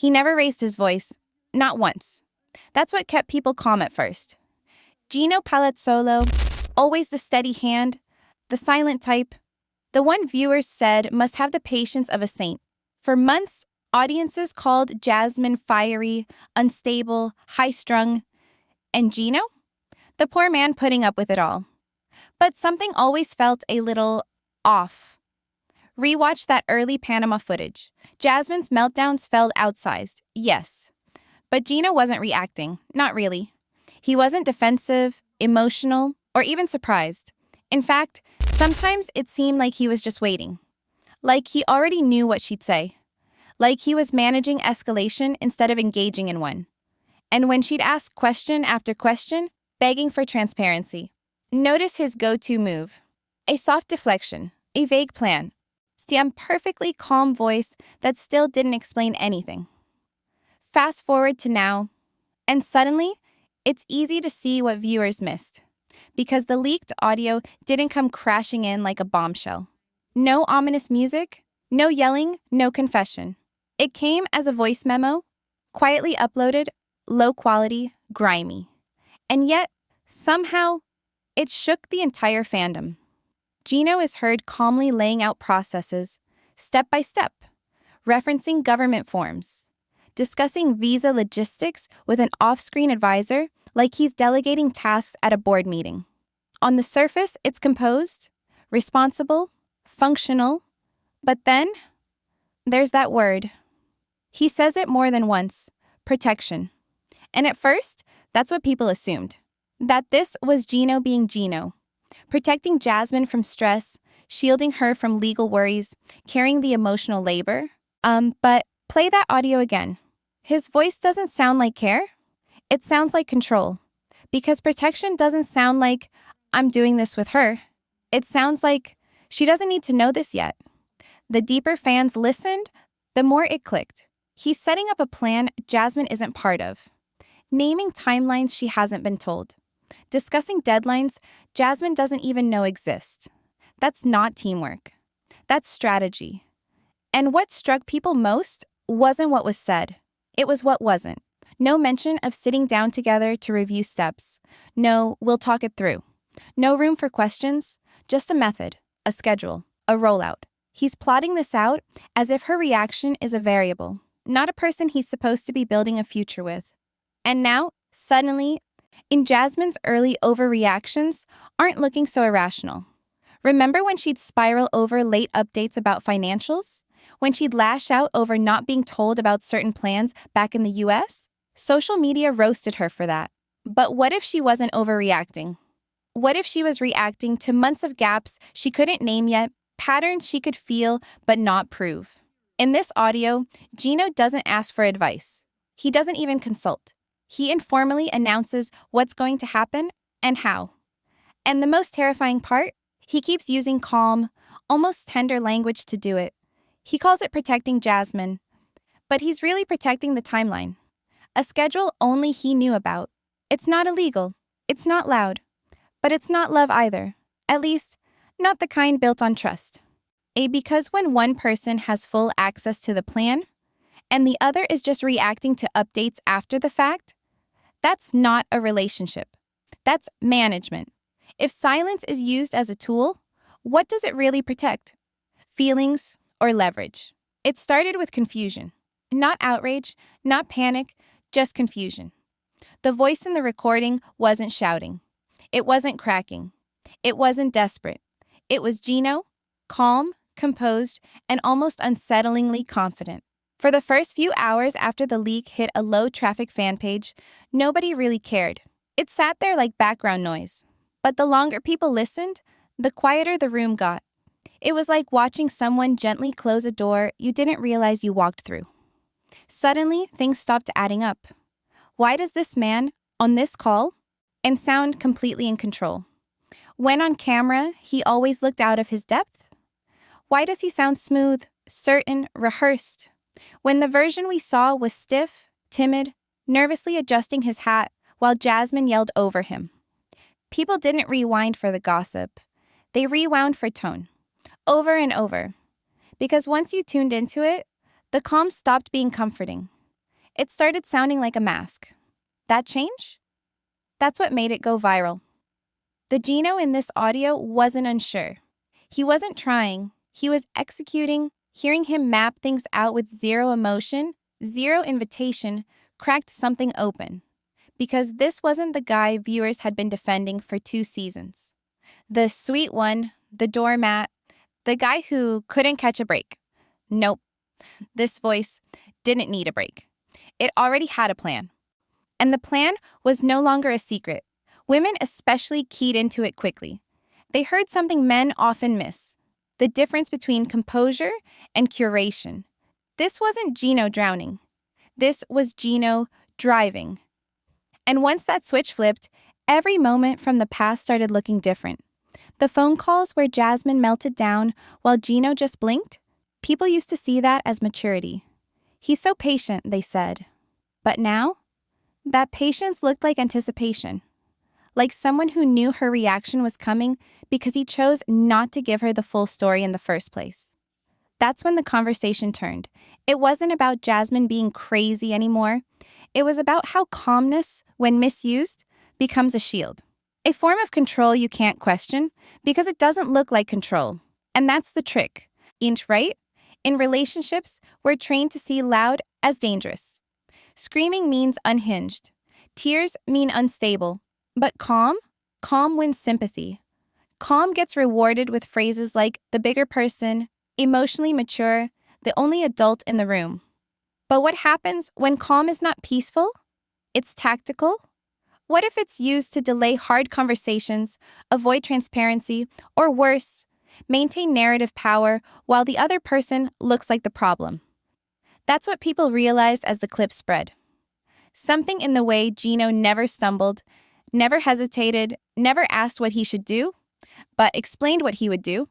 He never raised his voice, not once. That's what kept people calm at first. Gino Palazzolo, always the steady hand, the silent type, the one viewers said must have the patience of a saint. For months, audiences called Jasmine fiery, unstable, high-strung, and Gino? The poor man putting up with it all. But something always felt a little off. Rewatch that early Panama footage. Jasmine's meltdowns felt outsized, yes. But Gino wasn't reacting, not really. He wasn't defensive, emotional, or even surprised. In fact, sometimes it seemed like he was just waiting. Like he already knew what she'd say. Like he was managing escalation instead of engaging in one. And when she'd ask question after question, begging for transparency, notice his go-to move. A soft deflection, a vague plan, some perfectly calm voice that still didn't explain anything. Fast forward to now, and suddenly, it's easy to see what viewers missed, because the leaked audio didn't come crashing in like a bombshell. No ominous music, no yelling, no confession. It came as a voice memo, quietly uploaded, low quality, grimy. And yet, somehow, it shook the entire fandom. Gino is heard calmly laying out processes, step by step, referencing government forms, discussing visa logistics with an off-screen advisor like he's delegating tasks at a board meeting. On the surface, it's composed, responsible, functional, but then there's that word. He says it more than once, protection. And at first, that's what people assumed, that this was Gino being Gino, protecting Jasmine from stress, shielding her from legal worries, carrying the emotional labor. But play that audio again. His voice doesn't sound like care. It sounds like control. Because protection doesn't sound like, I'm doing this with her. It sounds like, she doesn't need to know this yet. The deeper fans listened, the more it clicked. He's setting up a plan Jasmine isn't part of. Naming timelines she hasn't been told. Discussing deadlines Jasmine doesn't even know exist. That's not teamwork. That's strategy. And what struck people most wasn't what was said. It was what wasn't. No mention of sitting down together to review steps. No, we'll talk it through. No room for questions, just a method, a schedule, a rollout. He's plotting this out as if her reaction is a variable, not a person he's supposed to be building a future with. And now, suddenly, in Jasmine's early overreactions aren't looking so irrational. Remember when she'd spiral over late updates about financials? When she'd lash out over not being told about certain plans back in the US? Social media roasted her for that. But what if she wasn't overreacting? What if she was reacting to months of gaps she couldn't name yet, patterns she could feel but not prove? In this audio, Gino doesn't ask for advice. He doesn't even consult. He informally announces what's going to happen and how. And the most terrifying part, he keeps using calm, almost tender language to do it. He calls it protecting Jasmine, but he's really protecting the timeline. A schedule only he knew about. It's not illegal, it's not loud, but it's not love either. At least, not the kind built on trust. Because when one person has full access to the plan, and the other is just reacting to updates after the fact, that's not a relationship. That's management. If silence is used as a tool, what does it really protect? Feelings or leverage? It started with confusion. Not outrage, not panic, just confusion. The voice in the recording wasn't shouting. It wasn't cracking. It wasn't desperate. It was Gino, calm, composed, and almost unsettlingly confident. For the first few hours after the leak hit a low-traffic fan page, nobody really cared. It sat there like background noise. But the longer people listened, the quieter the room got. It was like watching someone gently close a door you didn't realize you walked through. Suddenly, things stopped adding up. Why does this man, on this call, and sound completely in control? When on camera, he always looked out of his depth? Why does he sound smooth, certain, rehearsed? When the version we saw was stiff, timid, nervously adjusting his hat while Jasmine yelled over him. People didn't rewind for the gossip. They rewound for tone. Over and over. Because once you tuned into it, the calm stopped being comforting. It started sounding like a mask. That change? That's what made it go viral. The Gino in this audio wasn't unsure. He wasn't trying. He was executing. Hearing him map things out with zero emotion, zero invitation, cracked something open. Because this wasn't the guy viewers had been defending for 2 seasons. The sweet one, the doormat, the guy who couldn't catch a break. Nope. This voice didn't need a break. It already had a plan. And the plan was no longer a secret. Women especially keyed into it quickly. They heard something men often miss: the difference between composure and curation. This wasn't Gino drowning. This was Gino driving. And once that switch flipped, every moment from the past started looking different. The phone calls where Jasmine melted down while Gino just blinked, people used to see that as maturity. He's so patient, they said. But now, that patience looked like anticipation. Like someone who knew her reaction was coming because he chose not to give her the full story in the first place. That's when the conversation turned. It wasn't about Jasmine being crazy anymore. It was about how calmness, when misused, becomes a shield. A form of control you can't question because it doesn't look like control. And that's the trick. Right? In relationships, we're trained to see loud as dangerous. Screaming means unhinged. Tears mean unstable. But calm wins sympathy. Calm gets rewarded with phrases like the bigger person, emotionally mature, the only adult in the room. But what happens when calm is not peaceful? It's tactical. What if it's used to delay hard conversations, avoid transparency, or worse, maintain narrative power while the other person looks like the problem? That's what people realized as the clip spread. Something in the way Gino never stumbled, never hesitated, never asked what he should do, but explained what he would do,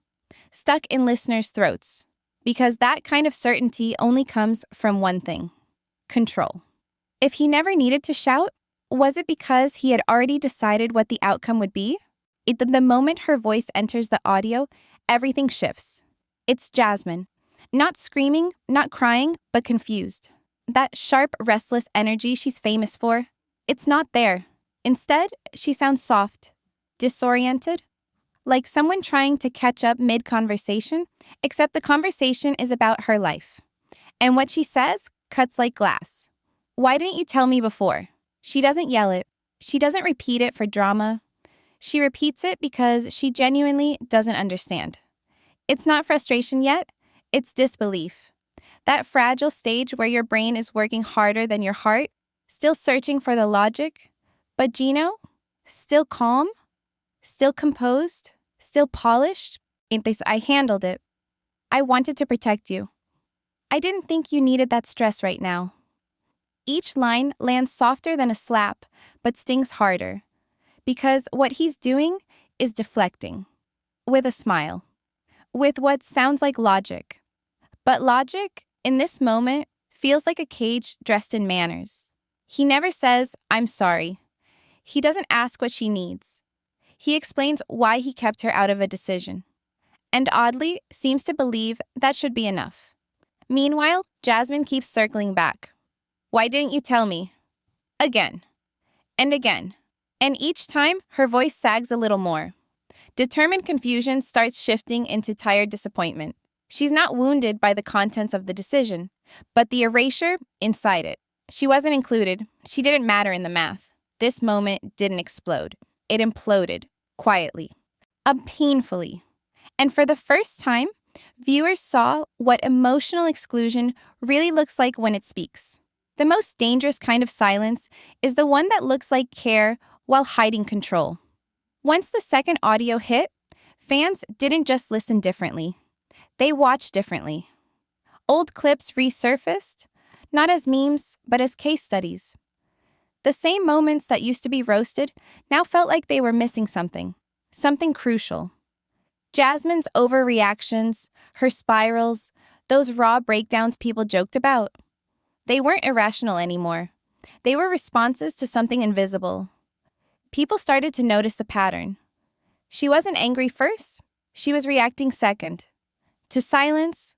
stuck in listeners' throats. Because that kind of certainty only comes from one thing: control. If he never needed to shout, was it because he had already decided what the outcome would be? The moment her voice enters the audio, everything shifts. It's Jasmine. Not screaming, not crying, but confused. That sharp, restless energy she's famous for, it's not there. Instead, she sounds soft, disoriented, like someone trying to catch up mid-conversation, except the conversation is about her life. And what she says cuts like glass. Why didn't you tell me before? She doesn't yell it. She doesn't repeat it for drama. She repeats it because she genuinely doesn't understand. It's not frustration yet, it's disbelief. That fragile stage where your brain is working harder than your heart, still searching for the logic. But Gino, still calm, still composed, still polished. I handled it. I wanted to protect you. I didn't think you needed that stress right now. Each line lands softer than a slap, but stings harder. Because what he's doing is deflecting. With a smile. With what sounds like logic. But logic, in this moment, feels like a cage dressed in manners. He never says, "I'm sorry." He doesn't ask what she needs. He explains why he kept her out of a decision. And oddly, seems to believe that should be enough. Meanwhile, Jasmine keeps circling back. Why didn't you tell me? Again. And again. And each time, her voice sags a little more. Determined confusion starts shifting into tired disappointment. She's not wounded by the contents of the decision, but the erasure inside it. She wasn't included. She didn't matter in the math. This moment didn't explode. It imploded, quietly, painfully. And for the first time, viewers saw what emotional exclusion really looks like when it speaks. The most dangerous kind of silence is the one that looks like care while hiding control. Once the second audio hit, fans didn't just listen differently. They watched differently. Old clips resurfaced, not as memes, but as case studies. The same moments that used to be roasted now felt like they were missing something crucial. Jasmine's overreactions, her spirals, those raw breakdowns people joked about. They weren't irrational anymore. They were responses to something invisible. People started to notice the pattern. She wasn't angry first. She was reacting second. To silence,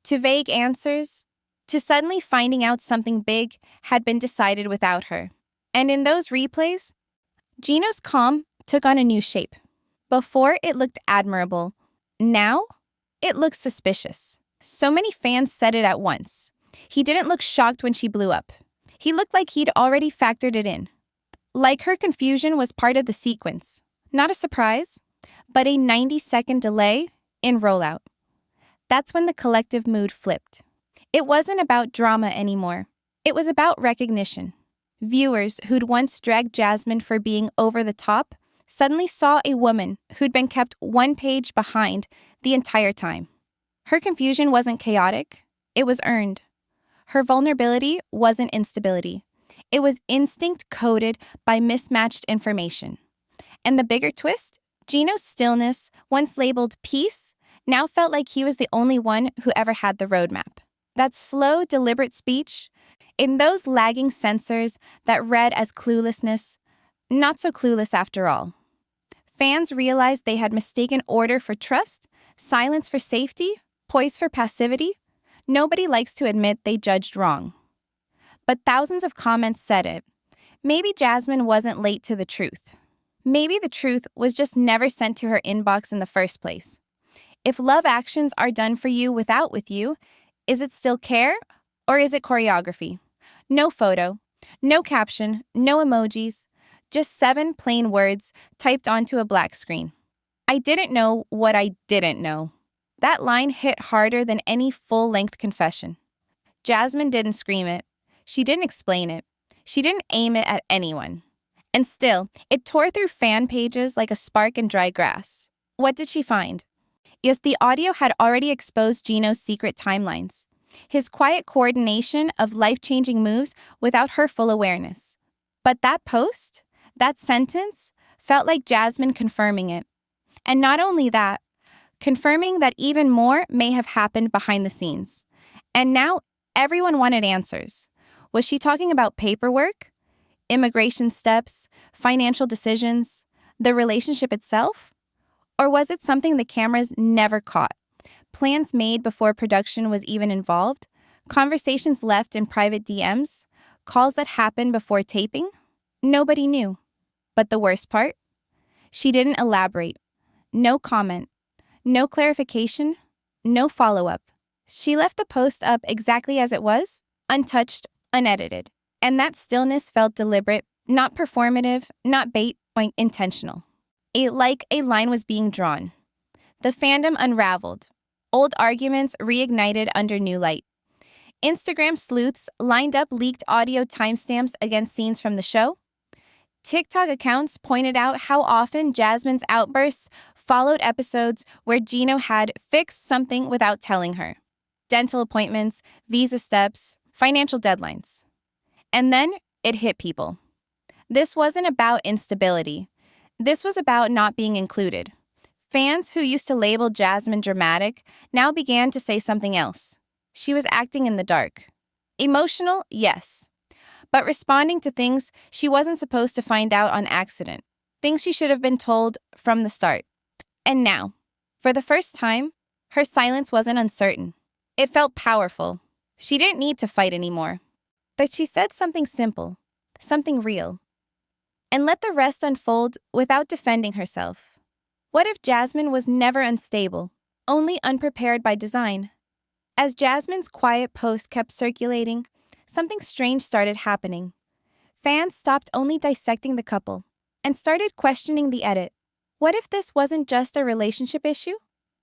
to vague answers, to suddenly finding out something big had been decided without her. And in those replays, Gino's calm took on a new shape. Before, it looked admirable. Now, it looks suspicious. So many fans said it at once. He didn't look shocked when she blew up. He looked like he'd already factored it in. Like her confusion was part of the sequence. Not a surprise, but a 90-second delay in rollout. That's when the collective mood flipped. It wasn't about drama anymore. It was about recognition. Viewers who'd once dragged Jasmine for being over the top suddenly saw a woman who'd been kept one page behind the entire time. Her confusion wasn't chaotic. It was earned. Her vulnerability wasn't instability. It was instinct coded by mismatched information. And the bigger twist, Gino's stillness, once labeled peace, now felt like he was the only one who ever had the roadmap. That slow, deliberate speech, in those lagging sensors that read as cluelessness, not so clueless after all. Fans realized they had mistaken order for trust, silence for safety, poise for passivity. Nobody likes to admit they judged wrong. But thousands of comments said it. Maybe Jasmine wasn't late to the truth. Maybe the truth was just never sent to her inbox in the first place. If love actions are done for you without with you, is it still care or is it choreography? No photo, no caption, no emojis, just 7 plain words typed onto a black screen. I didn't know what I didn't know. That line hit harder than any full-length confession. Jasmine didn't scream it. She didn't explain it. She didn't aim it at anyone. And still, it tore through fan pages like a spark in dry grass. What did she find? Yes, the audio had already exposed Gino's secret timelines. His quiet coordination of life-changing moves without her full awareness. But that post, that sentence, felt like Jasmine confirming it. And not only that, confirming that even more may have happened behind the scenes. And now everyone wanted answers. Was she talking about paperwork, immigration steps, financial decisions, the relationship itself? Or was it something the cameras never caught? Plans made before production was even involved? Conversations left in private DMs? Calls that happened before taping? Nobody knew. But the worst part? She didn't elaborate. No comment. No clarification. No follow-up. She left the post up exactly as it was, untouched, unedited. And that stillness felt deliberate, not performative, not bait, but intentional. Like a line was being drawn. The fandom unraveled. Old arguments reignited under new light. Instagram sleuths lined up leaked audio timestamps against scenes from the show. TikTok accounts pointed out how often Jasmine's outbursts followed episodes where Gino had fixed something without telling her. Dental appointments, visa steps, financial deadlines. And then it hit people. This wasn't about instability. This was about not being included. Fans who used to label Jasmine dramatic now began to say something else. She was acting in the dark. Emotional, yes. But responding to things she wasn't supposed to find out on accident. Things she should have been told from the start. And now, for the first time, her silence wasn't uncertain. It felt powerful. She didn't need to fight anymore. That she said something simple, something real. And let the rest unfold without defending herself. What if Jasmine was never unstable, only unprepared by design? As Jasmine's quiet post kept circulating, something strange started happening. Fans stopped only dissecting the couple and started questioning the edit. What if this wasn't just a relationship issue?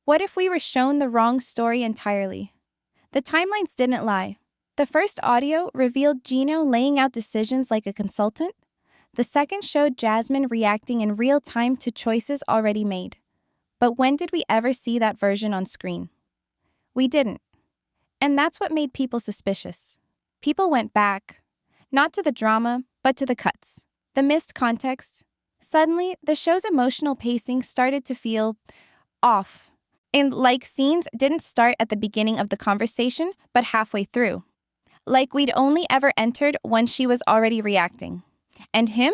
What if we were shown the wrong story entirely? The timelines didn't lie. The first audio revealed Gino laying out decisions like a consultant. The second showed Jasmine reacting in real time to choices already made. But when did we ever see that version on screen? We didn't. And that's what made people suspicious. People went back, not to the drama, but to the cuts, the missed context. Suddenly, the show's emotional pacing started to feel off. And like scenes didn't start at the beginning of the conversation, but halfway through. Like we'd only ever entered when she was already reacting. And him?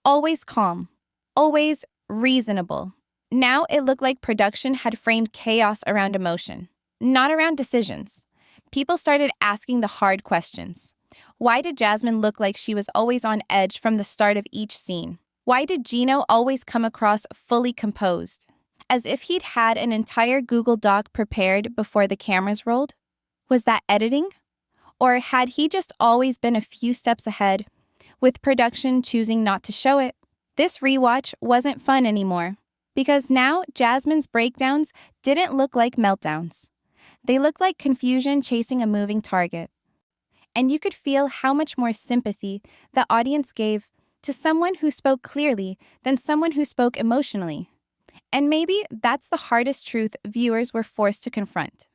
Always calm. Always reasonable. Now it looked like production had framed chaos around emotion, not around decisions. People started asking the hard questions. Why did Jasmine look like she was always on edge from the start of each scene? Why did Gino always come across fully composed, as if he'd had an entire Google Doc prepared before the cameras rolled? Was that editing? Or had he just always been a few steps ahead, with production choosing not to show it? This rewatch wasn't fun anymore, because now Jasmine's breakdowns didn't look like meltdowns. They looked like confusion chasing a moving target. And you could feel how much more sympathy the audience gave to someone who spoke clearly than someone who spoke emotionally. And maybe that's the hardest truth viewers were forced to confront.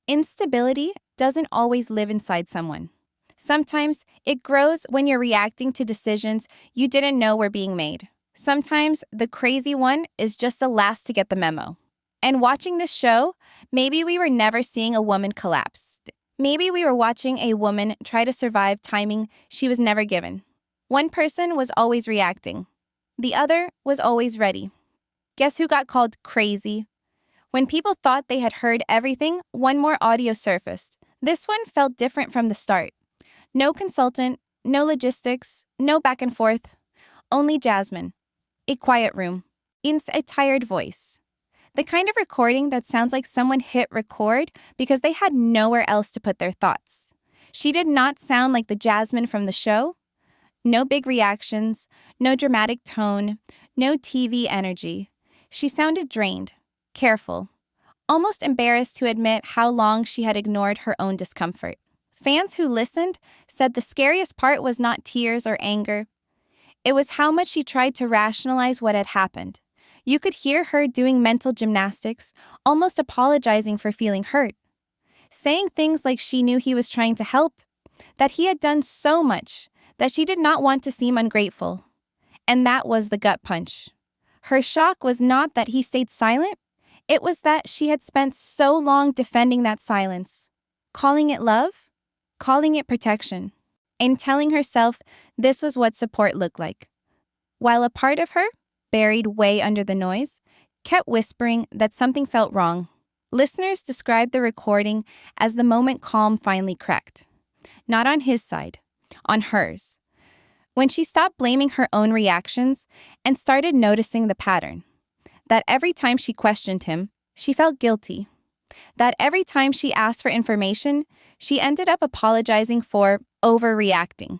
Instability doesn't always live inside someone. Sometimes it grows when you're reacting to decisions you didn't know were being made. Sometimes the crazy one is just the last to get the memo. And watching this show, maybe we were never seeing a woman collapse. Maybe we were watching a woman try to survive timing she was never given. One person was always reacting. The other was always ready. Guess who got called crazy? When people thought they had heard everything, one more audio surfaced. This one felt different from the start. No consultant, no logistics, no back and forth. Only Jasmine. A quiet room. A tired voice. The kind of recording that sounds like someone hit record because they had nowhere else to put their thoughts. She did not sound like the Jasmine from the show. No big reactions, no dramatic tone, no TV energy. She sounded drained, careful, almost embarrassed to admit how long she had ignored her own discomfort. Fans who listened said the scariest part was not tears or anger. It was how much she tried to rationalize what had happened. You could hear her doing mental gymnastics, almost apologizing for feeling hurt. Saying things like she knew he was trying to help, that he had done so much, that she did not want to seem ungrateful. And that was the gut punch. Her shock was not that he stayed silent, it was that she had spent so long defending that silence, calling it love, calling it protection, and telling herself this was what support looked like. While a part of her, buried way under the noise, kept whispering that something felt wrong. Listeners described the recording as the moment calm finally cracked. Not on his side, on hers. When she stopped blaming her own reactions and started noticing the pattern. That every time she questioned him, she felt guilty. That every time she asked for information, she ended up apologizing for overreacting.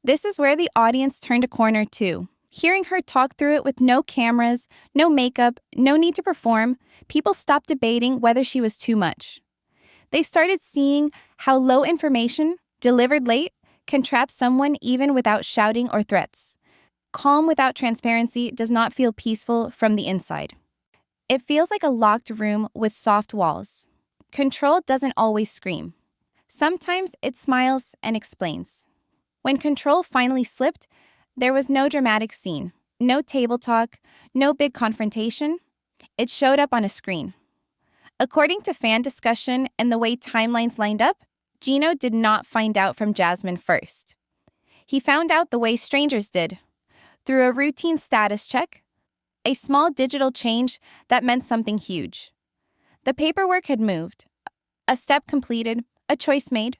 This is where the audience turned a corner too. Hearing her talk through it with no cameras, no makeup, no need to perform, people stopped debating whether she was too much. They started seeing how low information, delivered late, can trap someone even without shouting or threats. Calm without transparency does not feel peaceful from the inside. It feels like a locked room with soft walls. Control doesn't always scream. Sometimes it smiles and explains. When control finally slipped, there was no dramatic scene, no table talk, no big confrontation. It showed up on a screen. According to fan discussion and the way timelines lined up, Gino did not find out from Jasmine first. He found out the way strangers did, through a routine status check, a small digital change that meant something huge. The paperwork had moved, a step completed, a choice made.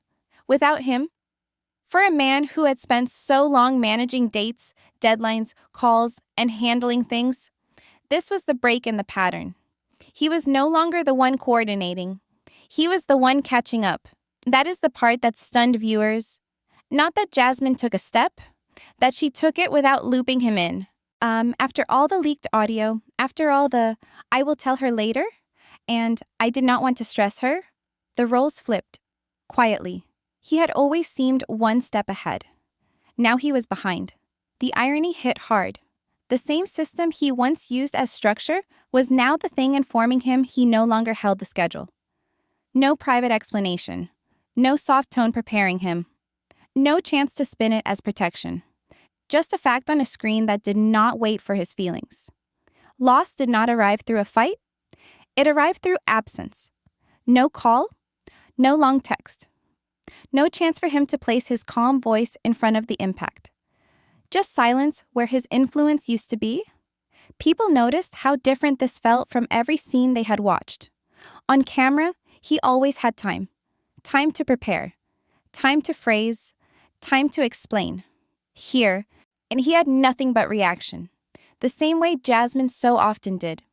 Without him, for a man who had spent so long managing dates, deadlines, calls, and handling things, this was the break in the pattern. He was no longer the one coordinating. He was the one catching up. That is the part that stunned viewers. Not that Jasmine took a step, that she took it without looping him in. After all the leaked audio, after all the "I will tell her later," and "I did not want to stress her," the roles flipped, quietly. He had always seemed one step ahead. Now he was behind. The irony hit hard. The same system he once used as structure was now the thing informing him he no longer held the schedule. No private explanation. No soft tone preparing him. No chance to spin it as protection. Just a fact on a screen that did not wait for his feelings. Loss did not arrive through a fight. It arrived through absence. No call. No long text. No chance for him to place his calm voice in front of the impact. Just silence where his influence used to be. People noticed how different this felt from every scene they had watched. On camera, he always had time. Time to prepare. Time to phrase. Time to explain. Here, and he had nothing but reaction. The same way Jasmine so often did.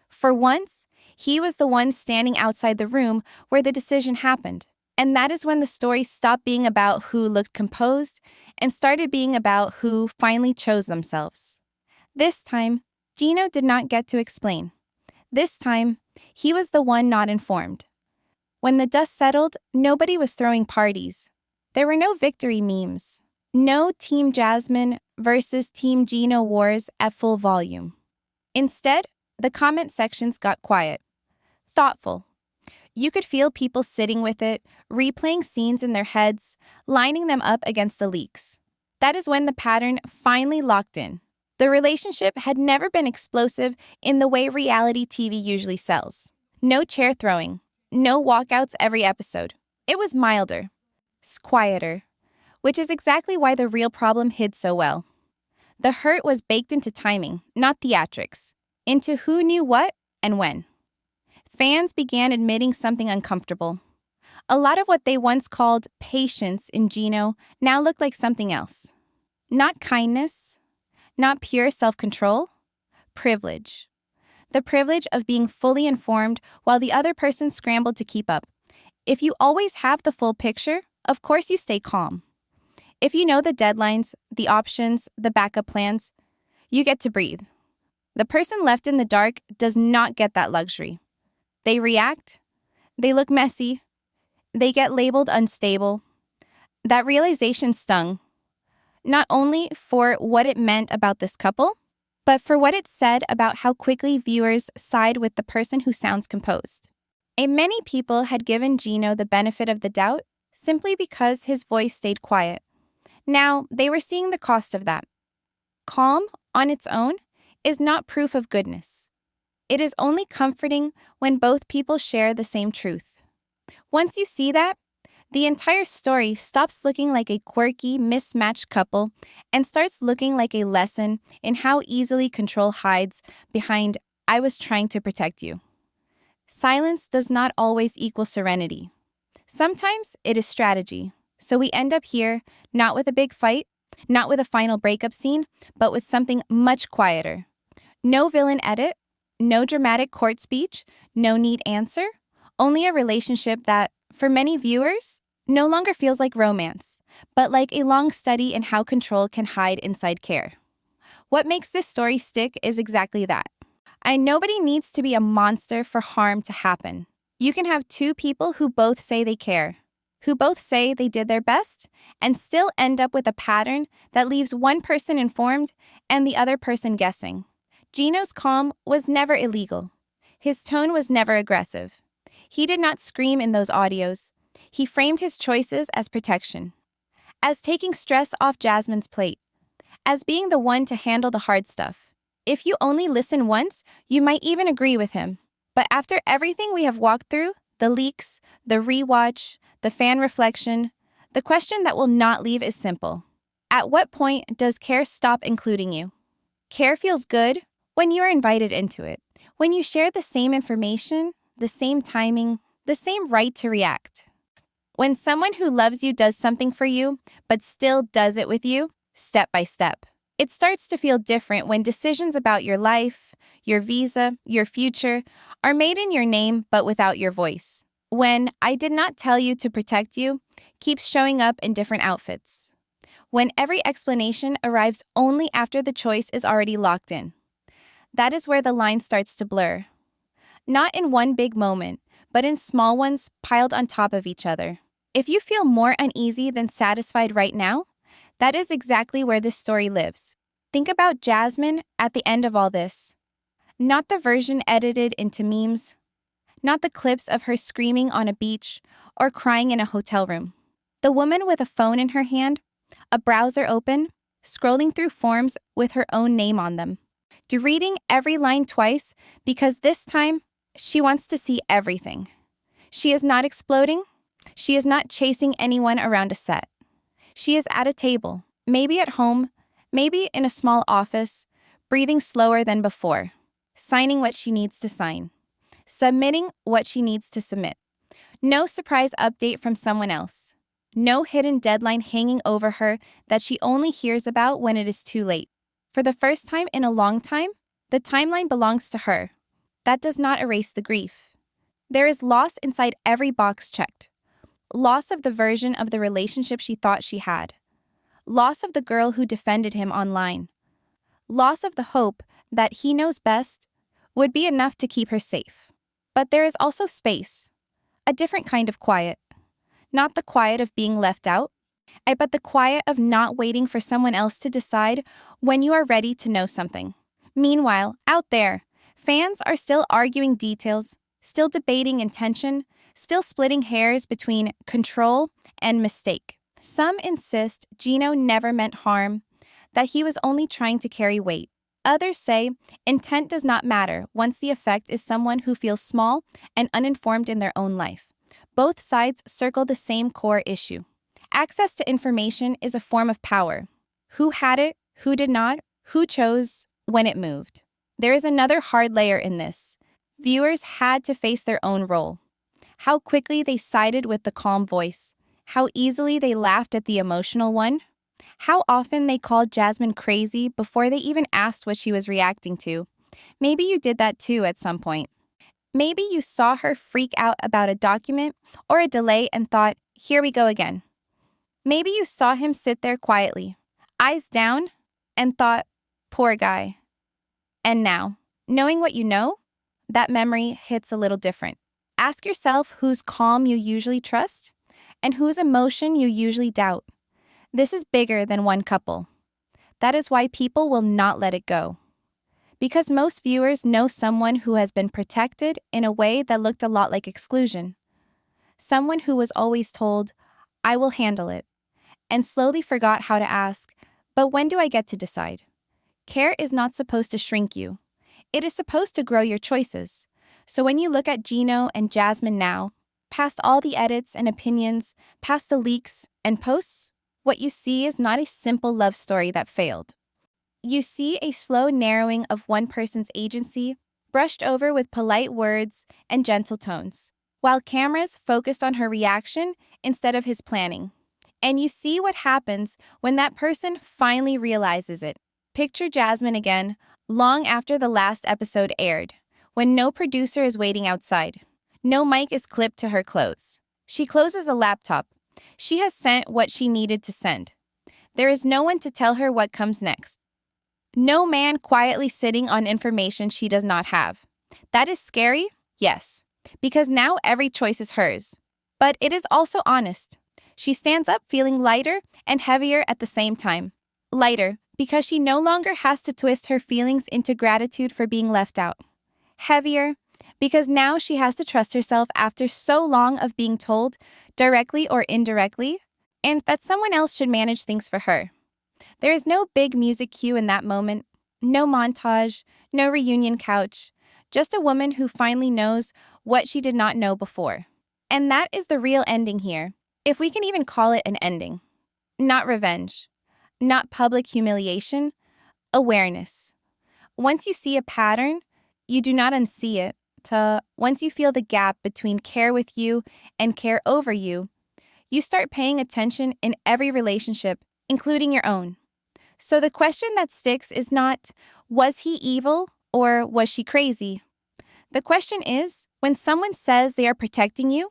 For once, he was the one standing outside the room where the decision happened. And that is when the story stopped being about who looked composed and started being about who finally chose themselves. This time, Gino did not get to explain. This time, he was the one not informed. When the dust settled, nobody was throwing parties. There were no victory memes. No Team Jasmine versus Team Gino wars at full volume. Instead, the comment sections got quiet. Thoughtful. You could feel people sitting with it, replaying scenes in their heads, lining them up against the leaks. That is when the pattern finally locked in. The relationship had never been explosive in the way reality TV usually sells. No chair throwing, no walkouts every episode. It was milder, quieter, which is exactly why the real problem hid so well. The hurt was baked into timing, not theatrics, into who knew what and when. Fans began admitting something uncomfortable. A lot of what they once called patience in Gino now looked like something else. Not kindness, not pure self-control, privilege. The privilege of being fully informed while the other person scrambled to keep up. If you always have the full picture, of course you stay calm. If you know the deadlines, the options, the backup plans, you get to breathe. The person left in the dark does not get that luxury. They react, they look messy, they get labeled unstable. That realization stung, not only for what it meant about this couple, but for what it said about how quickly viewers side with the person who sounds composed. Many people had given Gino the benefit of the doubt simply because his voice stayed quiet. Now, they were seeing the cost of that. Calm, on its own, is not proof of goodness. It is only comforting when both people share the same truth. Once you see that, the entire story stops looking like a quirky, mismatched couple and starts looking like a lesson in how easily control hides behind "I was trying to protect you." Silence does not always equal serenity. Sometimes it is strategy. So we end up here, not with a big fight, not with a final breakup scene, but with something much quieter. No villain edit, no dramatic court speech, no neat answer, only a relationship that, for many viewers, no longer feels like romance, but like a long study in how control can hide inside care. What makes this story stick is exactly that. Nobody needs to be a monster for harm to happen. You can have two people who both say they care, who both say they did their best, and still end up with a pattern that leaves one person informed and the other person guessing. Gino's calm was never illegal. His tone was never aggressive. He did not scream in those audios. He framed his choices as protection, as taking stress off Jasmine's plate, as being the one to handle the hard stuff. If you only listen once, you might even agree with him. But after everything we have walked through, the leaks, the rewatch, the fan reflection, the question that will not leave is simple. At what point does care stop including you? Care feels good when you are invited into it, when you share the same information, the same timing, the same right to react. When someone who loves you does something for you, but still does it with you, step by step. It starts to feel different when decisions about your life, your visa, your future are made in your name but without your voice. When "I did not tell you to protect you" keeps showing up in different outfits. When every explanation arrives only after the choice is already locked in. That is where the line starts to blur. Not in one big moment, but in small ones piled on top of each other. If you feel more uneasy than satisfied right now, that is exactly where this story lives. Think about Jasmine at the end of all this. Not the version edited into memes, not the clips of her screaming on a beach or crying in a hotel room. The woman with a phone in her hand, a browser open, scrolling through forms with her own name on them. Reading every line twice because this time she wants to see everything. She is not exploding. She is not chasing anyone around a set. She is at a table, maybe at home, maybe in a small office, breathing slower than before, signing what she needs to sign, submitting what she needs to submit, No surprise update from someone else. No hidden deadline hanging over her that she only hears about when it is too late. For the first time in a long time, the timeline belongs to her. That does not erase the grief. There is loss inside every box checked. Loss of the version of the relationship she thought she had. Loss of the girl who defended him online. Loss of the hope that he knows best would be enough to keep her safe. But there is also space. A different kind of quiet. Not the quiet of being left out, but the quiet of not waiting for someone else to decide when you are ready to know something. Meanwhile, out there, fans are still arguing details, still debating intention, still splitting hairs between control and mistake. Some insist Gino never meant harm, that he was only trying to carry weight. Others say intent does not matter once the effect is someone who feels small and uninformed in their own life. Both sides circle the same core issue. Access to information is a form of power. Who had it, who did not, who chose, when it moved. There is another hard layer in this. Viewers had to face their own role. How quickly they sided with the calm voice. How easily they laughed at the emotional one. How often they called Jasmine crazy before they even asked what she was reacting to. Maybe you did that too at some point. Maybe you saw her freak out about a document or a delay and thought, here we go again. Maybe you saw him sit there quietly, eyes down, and thought, poor guy. And now, knowing what you know, that memory hits a little different. Ask yourself whose calm you usually trust and whose emotion you usually doubt. This is bigger than one couple. That is why people will not let it go. Because most viewers know someone who has been protected in a way that looked a lot like exclusion. Someone who was always told, I will handle it, and slowly forgot how to ask, but when do I get to decide? Care is not supposed to shrink you. It is supposed to grow your choices. So when you look at Gino and Jasmine now, past all the edits and opinions, past the leaks and posts, what you see is not a simple love story that failed. You see a slow narrowing of one person's agency, brushed over with polite words and gentle tones, while cameras focused on her reaction instead of his planning. And you see what happens when that person finally realizes it. Picture Jasmine again, long after the last episode aired, when no producer is waiting outside. No mic is clipped to her clothes. She closes a laptop. She has sent what she needed to send. There is no one to tell her what comes next. No man quietly sitting on information she does not have. That is scary, yes, because now every choice is hers. But it is also honest. She stands up feeling lighter and heavier at the same time. Lighter, because she no longer has to twist her feelings into gratitude for being left out. Heavier, because now she has to trust herself after so long of being told, directly or indirectly, and that someone else should manage things for her. There is no big music cue in that moment, no montage, no reunion couch, just a woman who finally knows what she did not know before. And that is the real ending here, if we can even call it an ending. Not revenge, not public humiliation, awareness. Once you see a pattern, you do not unsee it. Once you feel the gap between care with you and care over you, you start paying attention in every relationship, including your own. So the question that sticks is not, was he evil or was she crazy? The question is, when someone says they are protecting you,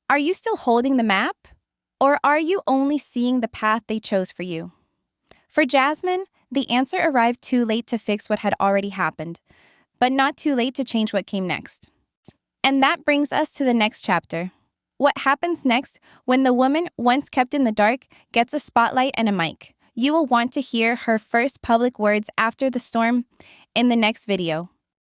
are you still holding the map? Or are you only seeing the path they chose for you? For Jasmine, the answer arrived too late to fix what had already happened, but not too late to change what came next. And that brings us to the next chapter. What happens next when the woman once kept in the dark gets a spotlight and a mic? You will want to hear her first public words after the storm in the next video.